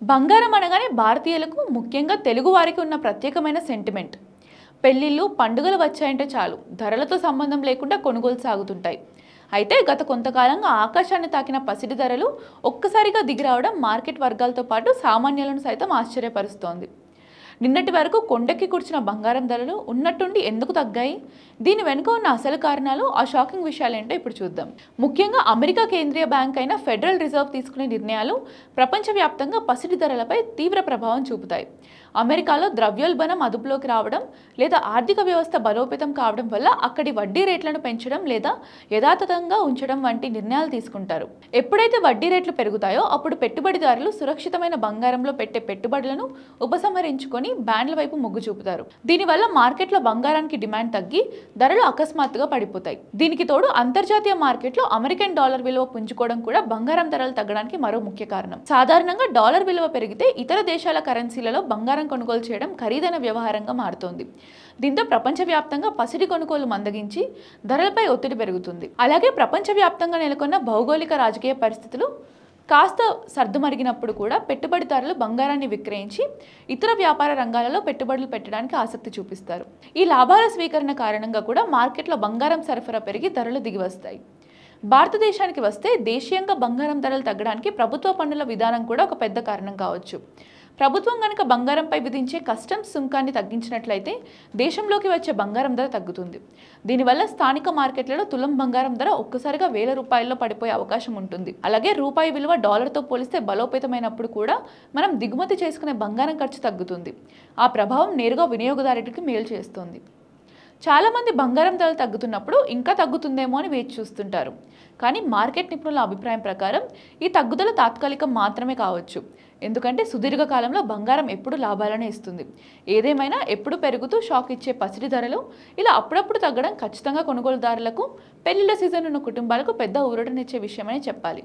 బంగారం అనగానే భారతీయులకు ముఖ్యంగా తెలుగు వారికి ఉన్న ప్రత్యేకమైన సెంటిమెంట్. పెళ్ళిళ్ళు పండుగలు వచ్చాయంటే చాలు ధరలతో సంబంధం లేకుండా కొనుగోలు సాగుతుంటాయి. అయితే గత కొంతకాలంగా ఆకాశాన్ని తాకిన పసిడి ధరలు ఒక్కసారిగా దిగిరావడం మార్కెట్ వర్గాలతో పాటు సామాన్యులను సైతం ఆశ్చర్యపరుస్తోంది. నిన్నటి వరకు కొండెక్కి కూర్చున్న బంగారం ధరలు ఉన్నట్టుండి ఎందుకు తగ్గాయి? దీని వెనుక ఉన్న అసలు కారణాలు, ఆ షాకింగ్ విషయాలేంటో ఇప్పుడు చూద్దాం. ముఖ్యంగా అమెరికా కేంద్రీయ బ్యాంక్ అయిన ఫెడరల్ రిజర్వ్ తీసుకునే నిర్ణయాలు ప్రపంచవ్యాప్తంగా పసిడి ధరలపై తీవ్ర ప్రభావం చూపుతాయి. అమెరికాలో ద్రవ్యోల్బణం అదుపులోకి రావడం లేదా ఆర్థిక వ్యవస్థ బలోపేతం కావడం వల్ల అక్కడి వడ్డీ రేట్లను పెంచడం లేదా యథాతథంగా ఉంచడం వంటి నిర్ణయాలు తీసుకుంటారు. ఎప్పుడైతే వడ్డీ రేట్లు పెరుగుతాయో అప్పుడు పెట్టుబడిదారులు సురక్షితమైన బంగారంలో పెట్టే పెట్టుబడులను ఉపసంహరించుకొని బ్యాండ్ల వైపు మొగ్గు చూపుతారు. దీనివల్ల మార్కెట్లో బంగారానికి డిమాండ్ తగ్గి ధరలు అకస్మాత్తుగా పడిపోతాయి. దీనికి తోడు అంతర్జాతీయ మార్కెట్లో అమెరికన్ డాలర్ విలువ పుంజుకోవడం కూడా బంగారం ధరలు తగ్గడానికి మరో ముఖ్య కారణం. సాధారణంగా డాలర్ విలువ పెరిగితే ఇతర దేశాల కరెన్సీలలో బంగారం కొనుగోలు చేయడం ఖరీదైన వ్యవహారంగా మారుతోంది. దీంతో ప్రపంచవ్యాప్తంగా పసిడి కొనుగోలు మందగించి ధరలపై ఒత్తిడి పెరుగుతుంది. అలాగే ప్రపంచవ్యాప్తంగా నెలకొన్న భౌగోళిక రాజకీయ పరిస్థితులు కాస్త సర్దుమరిగినప్పుడు కూడా పెట్టుబడిదారులు బంగారాన్ని విక్రయించి ఇతర వ్యాపార రంగాలలో పెట్టుబడులు పెట్టడానికి ఆసక్తి చూపిస్తారు. ఈ లాభాల స్వీకరణ కారణంగా కూడా మార్కెట్లో బంగారం సరఫరా పెరిగి ధరలు దిగివస్తాయి. భారతదేశానికి వస్తే దేశీయంగా బంగారం ధరలు తగ్గడానికి ప్రభుత్వ పన్నుల విధానం కూడా ఒక పెద్ద కారణం కావచ్చు. ప్రభుత్వం కనుక బంగారంపై విధించే కస్టమ్స్ సుంకాన్ని తగ్గించినట్లయితే దేశంలోకి వచ్చే బంగారం ధర తగ్గుతుంది. దీనివల్ల స్థానిక మార్కెట్లలో తులం బంగారం ధర ఒక్కసారిగా ₹1000 పడిపోయే అవకాశం ఉంటుంది. అలాగే రూపాయి విలువ డాలర్తో పోలిస్తే బలోపేతమైనప్పుడు కూడా మనం దిగుమతి చేసుకునే బంగారం ఖర్చు తగ్గుతుంది. ఆ ప్రభావం నేరుగా వినియోగదారుడికి మేలు చేస్తుంది. చాలామంది బంగారం ధరలు తగ్గుతున్నప్పుడు ఇంకా తగ్గుతుందేమో అని వేచి చూస్తుంటారు. కానీ మార్కెట్ నిపుణుల అభిప్రాయం ప్రకారం ఈ తగ్గుదల తాత్కాలికం మాత్రమే కావచ్చు. ఎందుకంటే సుదీర్ఘకాలంలో బంగారం ఎప్పుడు లాభాలనే ఇస్తుంది. ఏదేమైనా ఎప్పుడు పెరుగుతూ షాక్ ఇచ్చే పసిడి ధరలు ఇలా అప్పుడప్పుడు తగ్గడం ఖచ్చితంగా కొనుగోలుదారులకు, పెళ్లిళ్ల సీజన్ ఉన్న కుటుంబాలకు పెద్ద ఊరటనిచ్చే విషయమని చెప్పాలి.